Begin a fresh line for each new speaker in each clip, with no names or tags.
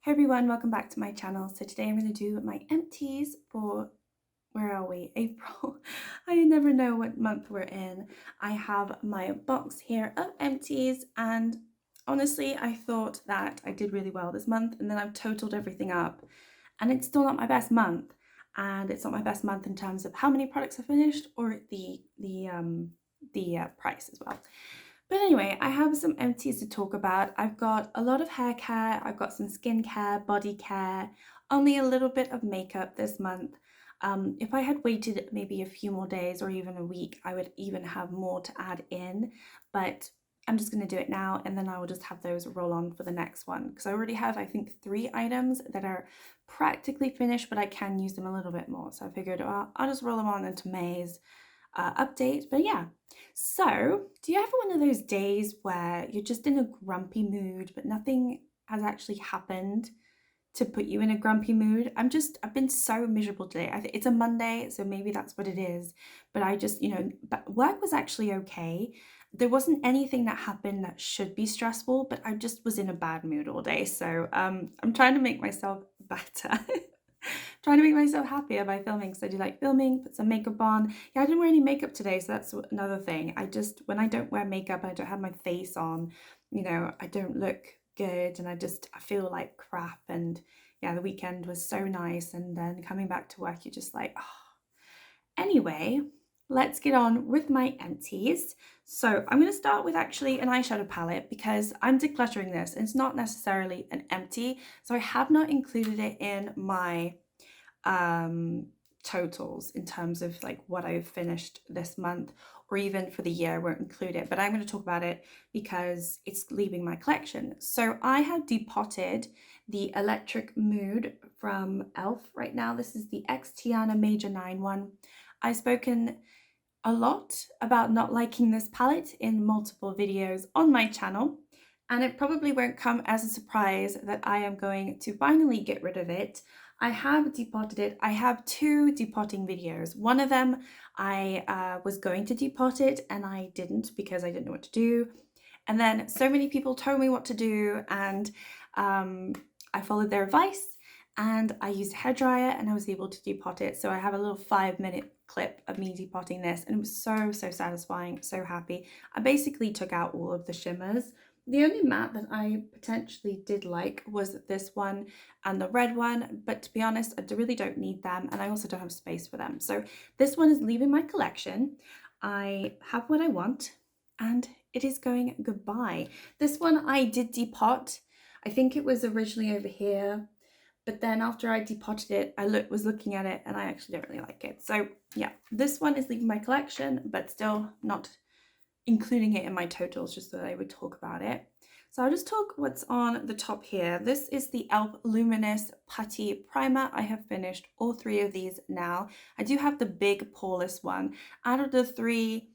Hey everyone, welcome back to my channel. So today I'm going to do my empties for, where are we? April. I never know what month we're in. I have my box here of empties and honestly I thought that I did really well this month, and then I've totaled everything up and it's still not my best month. And it's not my best month in terms of how many products I finished or the price as well. But anyway, I have some empties to talk about. I've got a lot of hair care, I've got some skincare, body care, only a little bit of makeup this month. If I had waited maybe a few more days or even a week, I would even have more to add in, but I'm just going to do it now and then I will just have those roll on for the next one because I already have, I think, 3 items that are practically finished, but I can use them a little bit more. So I figured, well, I'll just roll them on into May's update. But yeah, so do you have one of those days where you're just in a grumpy mood but nothing has actually happened to put you in a grumpy mood? I've been so miserable today. I think it's a Monday, so maybe that's what it is, but I just, but work was actually okay. There wasn't anything that happened that should be stressful, but I just was in a bad mood all day. So I'm trying to make myself better. Trying to make myself happier by filming, because I do like filming, put some makeup on. Yeah, I didn't wear any makeup today, so that's another thing. When I don't wear makeup and I don't have my face on, I don't look good and I feel like crap. And yeah, the weekend was so nice, and then coming back to work, you're just like, oh. Anyway, let's get on with my empties. So I'm going to start with actually an eyeshadow palette because I'm decluttering this and it's not necessarily an empty, so I have not included it in my totals in terms of like what I've finished this month, or even for the year I won't include it, but I'm going to talk about it because it's leaving my collection. So I have depotted the Electric Mood from e.l.f. right now. This is the X Tiana Major 9 one. I've spoken a lot about not liking this palette in multiple videos on my channel, and it probably won't come as a surprise that I am going to finally get rid of it. I have depotted it. I have 2 depotting videos. One of them I was going to depot it and I didn't because I didn't know what to do. And then so many people told me what to do, and I followed their advice and I used a hairdryer and I was able to depot it. So I have a little 5-minute clip of me depotting this, and it was so satisfying, so happy. I basically took out all of the shimmers. The only matte that I potentially did like was this one and the red one, but to be honest, I really don't need them, and I also don't have space for them. So this one is leaving my collection. I have what I want, and it is going goodbye. This one I did depot. I think it was originally over here, but then after I depotted it, I was looking at it and I actually don't really like it. So yeah, this one is leaving my collection, but still not including it in my totals, just so that I would talk about it. So I'll just talk what's on the top here. This is the e.l.f. Luminous Putty Primer. I have finished all 3 of these now. I do have the big poreless one. Out of the 3,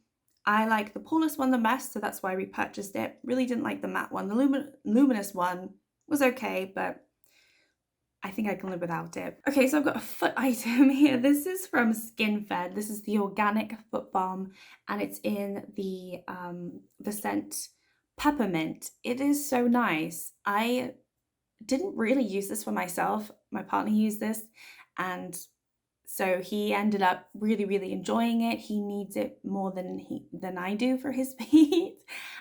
I like the poreless one the best, so that's why I repurchased it. Really didn't like the matte one. The luminous one was okay, but I think I can live without it. Okay, so I've got a foot item here. This is from SkinFed. This is the organic foot balm, and it's in the scent peppermint. It is so nice. I didn't really use this for myself. My partner used this, and so he ended up really enjoying it. He needs it more than I do for his feet.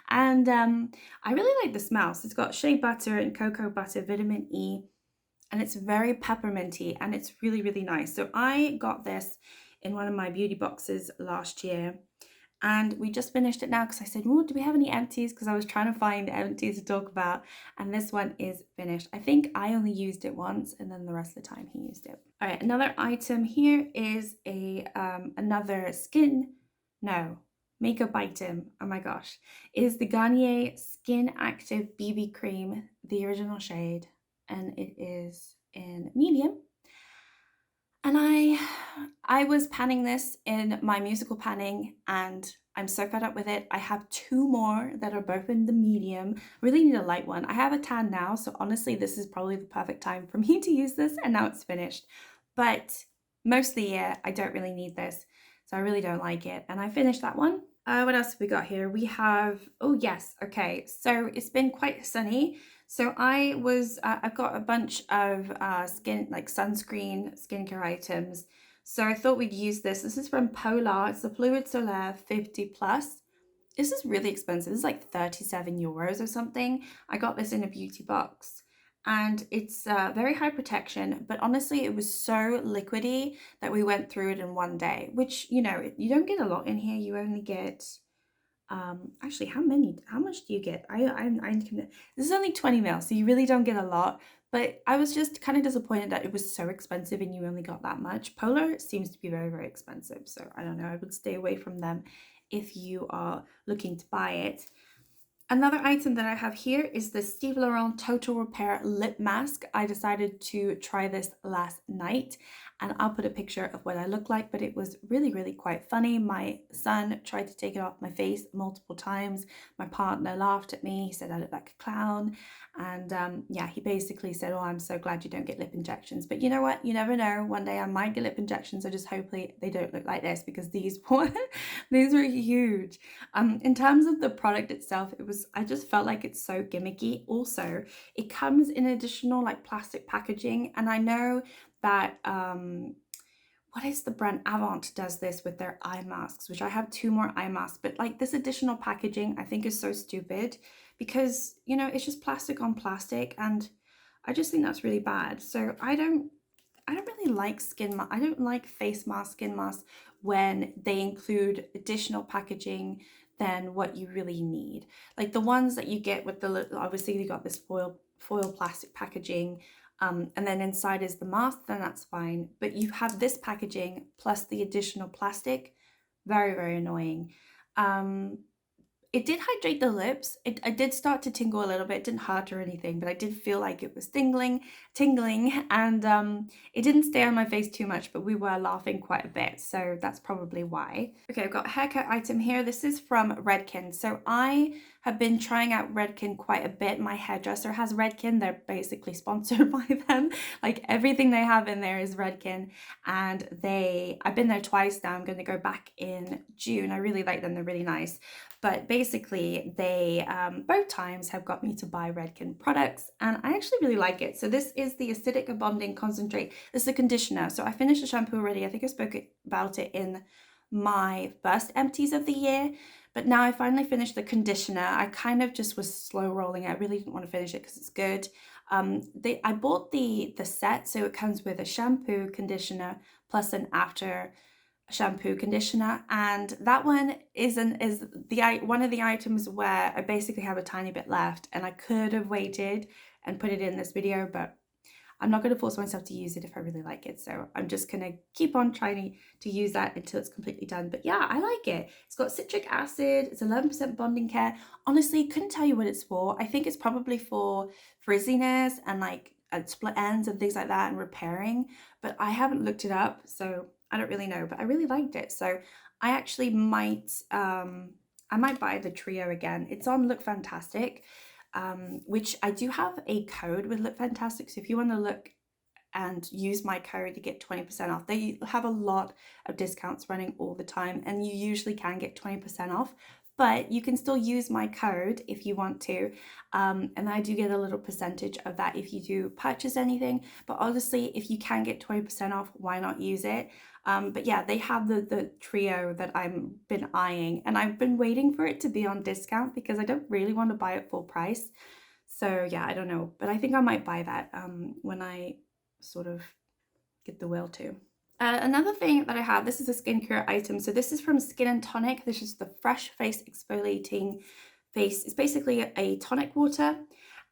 And I really like the smell. So it's got shea butter and cocoa butter, vitamin E, and it's very pepperminty, and it's really nice. So I got this in one of my beauty boxes last year, and we just finished it now because I said, oh, do we have any empties? Because I was trying to find empties to talk about, and this one is finished. I think I only used it once, and then the rest of the time he used it. All right, another item here is another makeup item. Oh my gosh, it is the Garnier Skin Active BB Cream, the original shade, and it is in medium. And I was panning this in my musical panning, and I'm so fed up with it. I have 2 more that are both in the medium. I really need a light one. I have a tan now, so honestly this is probably the perfect time for me to use this, and now it's finished. But most of the year I don't really need this, so I really don't like it, and I finished that one. What else have we got here? We have, oh yes, okay, so it's been quite sunny, So I've got a bunch of like sunscreen, skincare items. So I thought we'd use this. This is from Polar. It's the Fluid Solaire 50 Plus. This is really expensive. This is like 37 euros or something. I got this in a beauty box. And it's very high protection, but honestly, it was so liquidy that we went through it in one day, which, you know, you don't get a lot in here. You only get actually, how much do you get? This is only 20 mil, so you really don't get a lot, but I was just kind of disappointed that it was so expensive and you only got that much. Polar seems to be very, very expensive, so I don't know, I would stay away from them if you are looking to buy it. Another item that I have here is the Steve Laurent Total Repair Lip Mask. I decided to try this last night and I'll put a picture of what I look like, but it was really, really quite funny. My son tried to take it off my face multiple times. My partner laughed at me. He said I look like a clown. And yeah, he basically said, oh, I'm so glad you don't get lip injections. But you know what? You never know. One day I might get lip injections. So just hopefully they don't look like this because these were huge. In terms of the product itself, I just felt like it's so gimmicky. Also, it comes in additional like plastic packaging, and I know that what is the brand? Avant does this with their eye masks, which I have 2 more eye masks, but like this additional packaging I think is so stupid because, you know, it's just plastic on plastic, and I just think that's really bad. So I don't really like I don't like face masks, skin masks when they include additional packaging than what you really need. Like the ones that you get with obviously you got this foil plastic packaging, and then inside is the mask, then that's fine. But you have this packaging plus the additional plastic, very, very annoying. Um, it did hydrate the lips. I did start to tingle a little bit. It didn't hurt or anything, but I did feel like it was tingling, and it didn't stay on my face too much, but we were laughing quite a bit, so that's probably why. Okay, I've got a haircut item here. This is from Redken. So I have been trying out Redken quite a bit. My hairdresser has Redken. They're basically sponsored by them. Like everything they have in there is Redken, and I've been there twice now. I'm going to go back in June. I really like them. They're really nice. But basically, they both times have got me to buy Redken products, and I actually really like it. So this is the Acidic Bonding Concentrate. This is a conditioner. So I finished the shampoo already. I think I spoke about it in my first empties of the year, but now I finally finished the conditioner. I kind of just was slow rolling it. I really didn't want to finish it because it's good. I bought the set, so it comes with a shampoo, conditioner, plus an after shampoo conditioner, and that one is one of the items where I basically have a tiny bit left, and I could have waited and put it in this video, but I'm not going to force myself to use it if I really like it, so I'm just going to keep on trying to use that until it's completely done. But yeah, I like it. It's got citric acid, it's 11% bonding care. Honestly, couldn't tell you what it's for. I think it's probably for frizziness and like split ends and things like that and repairing, but I haven't looked it up, so I don't really know, but I really liked it. So I actually I might buy the trio again. It's on Look Fantastic, which I do have a code with Look Fantastic. So if you want to look and use my code to get 20% off, they have a lot of discounts running all the time, and you usually can get 20% off. But you can still use my code if you want to, and I do get a little percentage of that if you do purchase anything. But honestly, if you can get 20% off, why not use it? But yeah, they have the trio that I've been eyeing, and I've been waiting for it to be on discount because I don't really want to buy it full price. So yeah, I don't know, but I think I might buy that when I sort of get the will to. Another thing that I have, this is a skincare item. So this is from Skin and Tonic. This is the Fresh Face Exfoliating Face. It's basically a tonic water,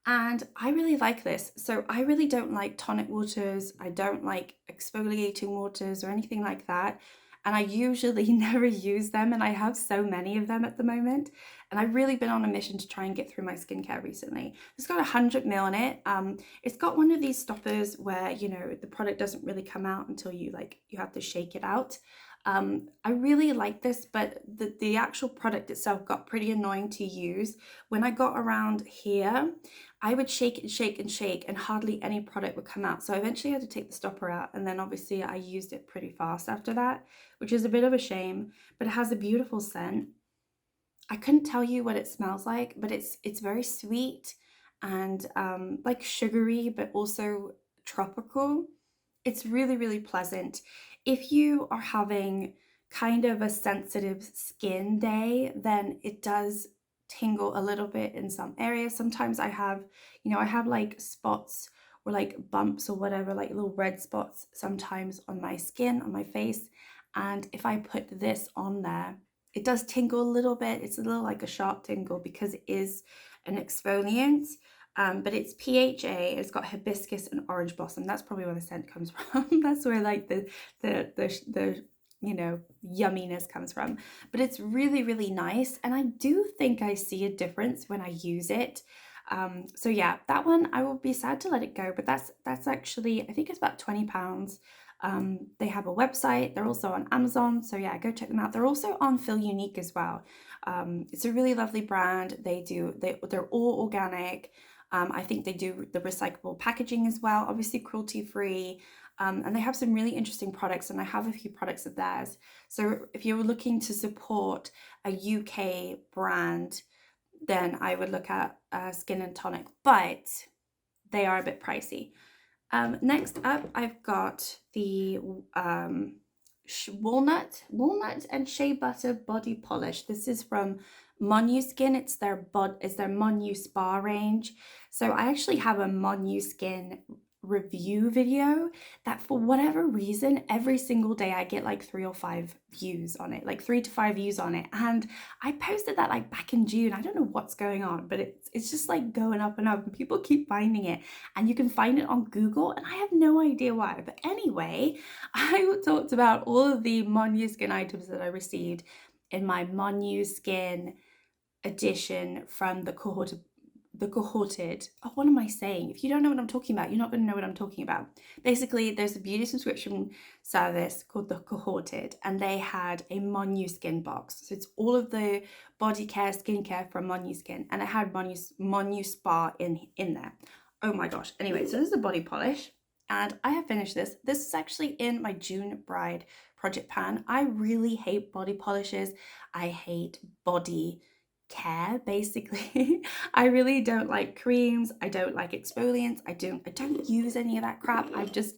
and I really like this. So I really don't like tonic waters. I don't like exfoliating waters or anything like that. And I usually never use them, and I have so many of them at the moment. And I've really been on a mission to try and get through my skincare recently. It's got 100 ml in it. It's got one of these stoppers where, you know, the product doesn't really come out until you have to shake it out. I really like this, but the actual product itself got pretty annoying to use. When I got around here, I would shake and shake and shake, and hardly any product would come out. So I eventually had to take the stopper out, and then obviously I used it pretty fast after that, which is a bit of a shame, but it has a beautiful scent. I couldn't tell you what it smells like, but it's very sweet, and like sugary, but also tropical. It's really, really pleasant. If you are having kind of a sensitive skin day, then it does tingle a little bit in some areas. Sometimes I have, I have like spots or like bumps or whatever, like little red spots sometimes on my skin, on my face. And if I put this on there, it does tingle a little bit. It's a little like a sharp tingle because it is an exfoliant. But it's PHA. It's got hibiscus and orange blossom. That's probably where the scent comes from. That's where like the yumminess comes from. But it's really, really nice, and I do think I see a difference when I use it. So yeah, that one I will be sad to let it go, but that's actually, I think it's about £20. They have a website. They're also on Amazon, so yeah, go check them out. They're also on Feel Unique as well. It's a really lovely brand. They're all organic. I think they do the recyclable packaging as well, obviously cruelty free. And they have some really interesting products, and I have a few products of theirs. So if you're looking to support a UK brand, then I would look at Skin and Tonic, but they are a bit pricey. Next up, I've got the walnut and shea butter body polish. This is from Monu Skin. It's their Monu Spa range. So I actually have a Monu Skin review video that, for whatever reason, every single day I get like 3 or 5 views on it, like 3 to 5 views on it. And I posted that like back in June. I don't know what's going on, but it's just like going up and up, and people keep finding it, and you can find it on Google, and I have no idea why. But anyway, I talked about all of the Monu Skin items that I received in my Monu Skin edition from the cohorted. Oh, what am I saying? If you don't know what I'm talking about, you're not going to know what I'm talking about. Basically, there's a beauty subscription service called the Cohorted, and they had a Monu Skin box. So it's all of the body care, skincare from Monu Skin, and it had Monu Spa in there. Oh my gosh. Anyway, so this is the body polish, and I have finished this. This is actually in my June Bride project pan. I really hate body polishes. I hate body care, basically. I really don't like creams. I don't like exfoliants. I don't use any of that crap. I've just,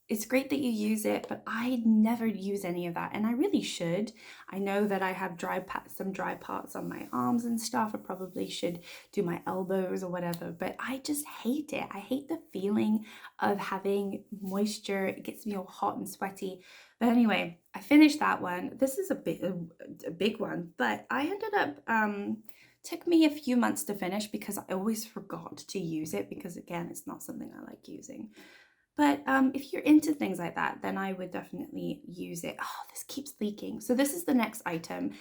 it's great that you use it, but I never use any of that, and I really should. I know that I have some dry parts on my arms and stuff. I probably should do my elbows or whatever, but I just hate it. I hate the feeling of having moisture. It gets me all hot and sweaty. But anyway, I finished that one. This is a big one, but I ended up, took me a few months to finish because I always forgot to use it, because again, it's not something I like using. But if you're into things like that, then I would definitely use it. Oh, this keeps leaking. So this is the next item.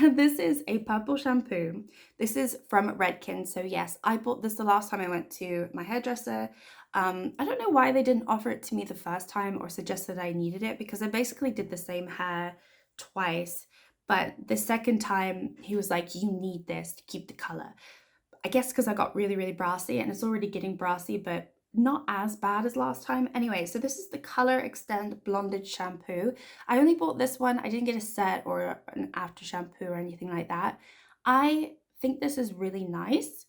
This is a purple shampoo. This is from Redken. So yes, I bought this the last time I went to my hairdresser. I don't know why they didn't offer it to me the first time or suggested I needed it, because I basically did the same hair twice. But the second time he was like, you need this to keep the color. I guess because I got really, really brassy, and it's already getting brassy, but not as bad as last time. Anyway, so this is the Color Extend Blondage Shampoo. I only bought this one. I didn't get a set or an after shampoo or anything like that. I think this is really nice.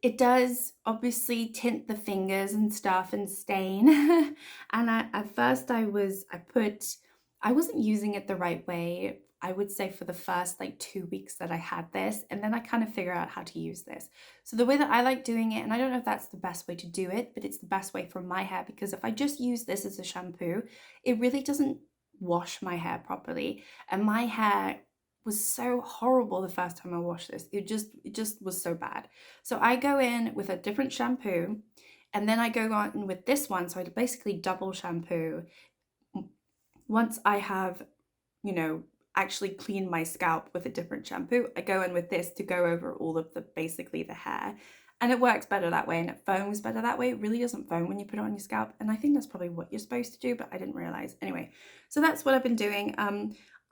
It does obviously tint the fingers and stuff and stain. And at first I wasn't using it the right way. I would say for the first like 2 weeks that I had this, and then I kind of figure out how to use this. So the way that I like doing it, and I don't know if that's the best way to do it, but it's the best way for my hair, because if I just use this as a shampoo, it really doesn't wash my hair properly. And my hair was so horrible the first time I washed this. It just was so bad. So I go in with a different shampoo, and then I go on with this one. So I basically double shampoo. Once I have, actually cleaned my scalp with a different shampoo, I go in with this to go over all of basically the hair. And it works better that way, and it foams better that way. It really doesn't foam when you put it on your scalp. And I think that's probably what you're supposed to do, but I didn't realize. Anyway, so that's what I've been doing.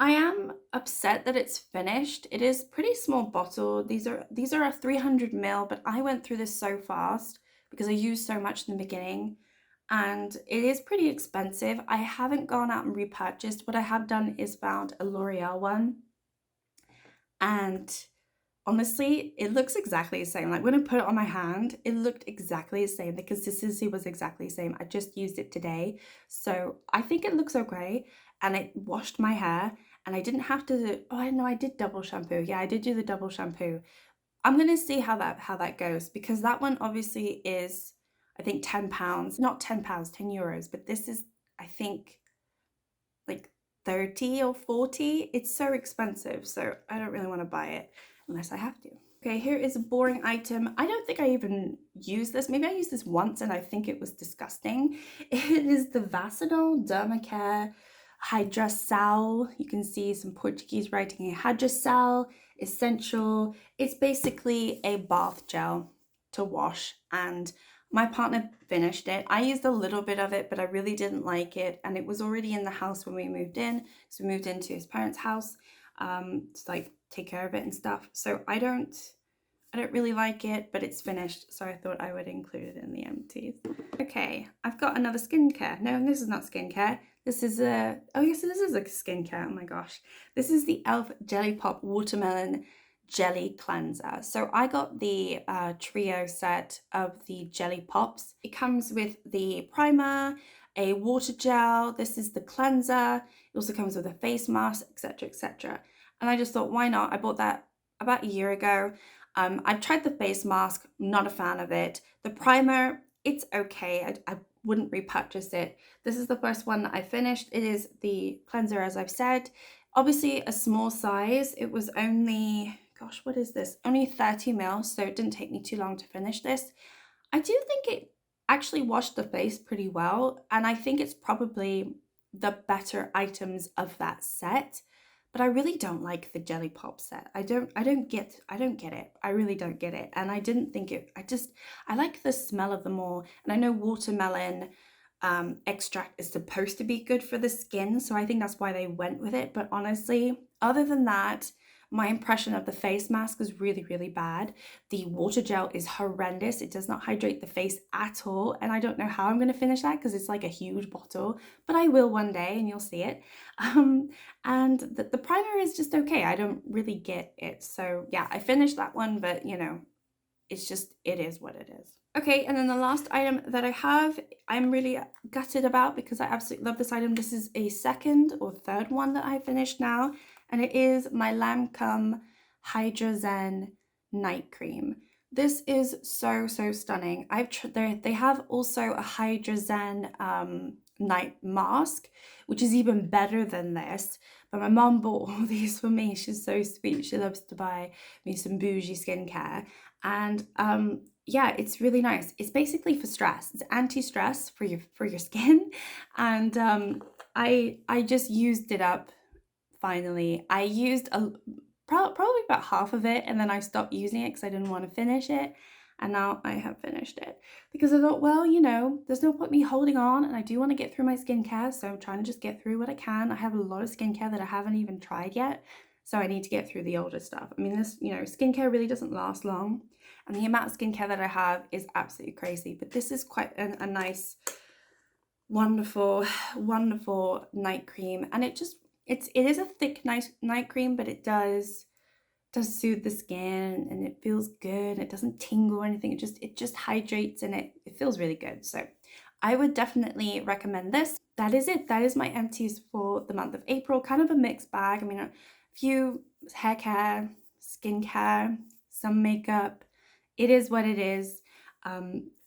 I am upset that it's finished. It is a pretty small bottle. These are a 300 ml, but I went through this so fast because I used so much in the beginning, and it is pretty expensive. I haven't gone out and repurchased. What I have done is found a L'Oreal one, and honestly, it looks exactly the same. Like when I put it on my hand, it looked exactly the same. The consistency was exactly the same. I just used it today. So I think it looks okay. And it washed my hair and I didn't have to, oh, I know I did double shampoo. Yeah, I did do the double shampoo. I'm gonna see how that goes, because that one obviously is, I think, £10, not £10, €10, but this is, I think, like 30 or 40. It's so expensive, so I don't really want to buy it unless I have to. Okay, here is a boring item. I don't think I even used this. Maybe I used this once and I think it was disgusting. It is the Vasidol Dermacare Hydrasal. You can see some Portuguese writing here. Hydrasal Essential. It's basically a bath gel to wash, and my partner finished it. I used a little bit of it, but I really didn't like it. And it was already in the house when we moved in. So we moved into his parents' house to like take care of it and stuff. So I don't really like it, but it's finished. So I thought I would include it in the empties. Okay, I've got another skincare. No, this is not skincare. This is oh yes, this is like skincare. Oh my gosh. This is the e.l.f. Jelly Pop Watermelon Jelly Cleanser. So I got the trio set of the Jelly Pops. It comes with the primer, a water gel. This is the cleanser. It also comes with a face mask, etc., etc. And I just thought, why not? I bought that about a year ago. I've tried the face mask, not a fan of it. The primer, it's okay. I wouldn't repurchase it. This is the first one that I finished. It is the cleanser, as I've said. Obviously a small size. It was only, gosh, what is this? Only 30 ml, so it didn't take me too long to finish this. I do think it actually washed the face pretty well, and I think it's probably the better items of that set. But I really don't like the Jelly Pop set. I don't get it. I really don't get it. And I didn't think it, I like the smell of them more. And I know watermelon extract is supposed to be good for the skin, so I think that's why they went with it. But honestly, other than that, my impression of the face mask is really, really bad. The water gel is horrendous. It does not hydrate the face at all. And I don't know how I'm going to finish that because it's like a huge bottle, but I will one day and you'll see it. And the primer is just okay. I don't really get it. So yeah, I finished that one, but you know, it's just, it is what it is. Okay, and then the last item that I have, I'm really gutted about because I absolutely love this item. This is a second or third one that I finished now, and it is my Lancome Hydra Zen Night Cream. This is so, so stunning. They have also a Hydra Zen night mask, which is even better than this. But my mom bought all these for me. She's so sweet. She loves to buy me some bougie skincare. And yeah, it's really nice. It's basically for stress. It's anti-stress for your skin. And I just used it up finally. I used probably about half of it, and then I stopped using it because I didn't want to finish it. And now I have finished it because I thought, well, you know, there's no point me holding on, and I do want to get through my skincare, so I'm trying to just get through what I can. I have a lot of skincare that I haven't even tried yet, so I need to get through the older stuff. I mean, this, you know, skincare really doesn't last long, and the amount of skincare that I have is absolutely crazy, but this is quite a nice, wonderful, wonderful night cream, and it is a thick, nice night cream, but it does soothe the skin and it feels good. It doesn't tingle or anything. It just hydrates and it feels really good. So I would definitely recommend this. That is it. That is my empties for the month of April. Kind of a mixed bag. I mean, a few hair care, skincare, some makeup. It is what it is.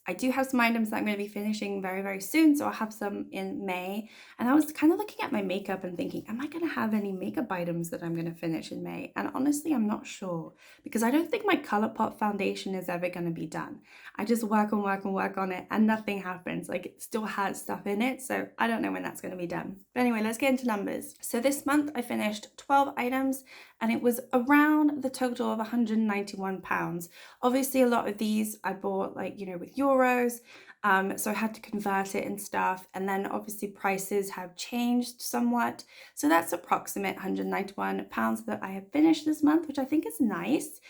I do have some items that I'm going to be finishing very, very soon, so I'll have some in May. And I was kind of looking at my makeup and thinking, am I going to have any makeup items that I'm going to finish in May? And honestly, I'm not sure, because I don't think my ColourPop foundation is ever going to be done. I just work and work and work on it and nothing happens. Like, it still has stuff in it, so I don't know when that's going to be done. But anyway, let's get into numbers. So this month I finished 12 items and it was around the total of £191. Obviously, a lot of these I bought, like, you know, with euros, so I had to convert it and stuff, and then obviously prices have changed somewhat, so that's approximate £191 that I have finished this month, which I think is nice.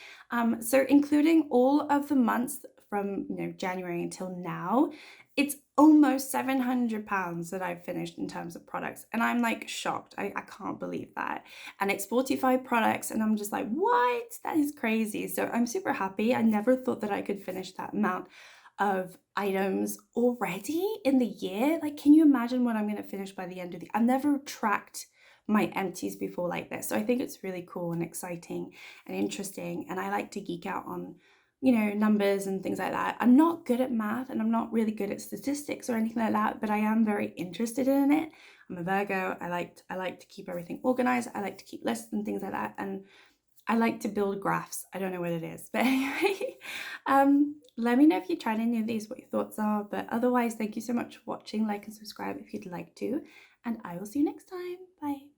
So including all of the months from, you know, January until now, it's almost £700 that I've finished in terms of products. And I'm like shocked. I can't believe that. And it's 45 products. And I'm just like, what? That is crazy. So I'm super happy. I never thought that I could finish that amount of items already in the year. Like, can you imagine what I'm going to finish by the end of the, I've never tracked my empties before like this. So I think it's really cool and exciting and interesting. And I like to geek out on, you know, numbers and things like that. I'm not good at math and I'm not really good at statistics or anything like that, but I am very interested in it. I'm a Virgo. I like to keep everything organized. I like to keep lists and things like that. And I like to build graphs. I don't know what it is, but anyway, let me know if you tried any of these, what your thoughts are. But otherwise, thank you so much for watching. Like and subscribe if you'd like to, and I will see you next time. Bye.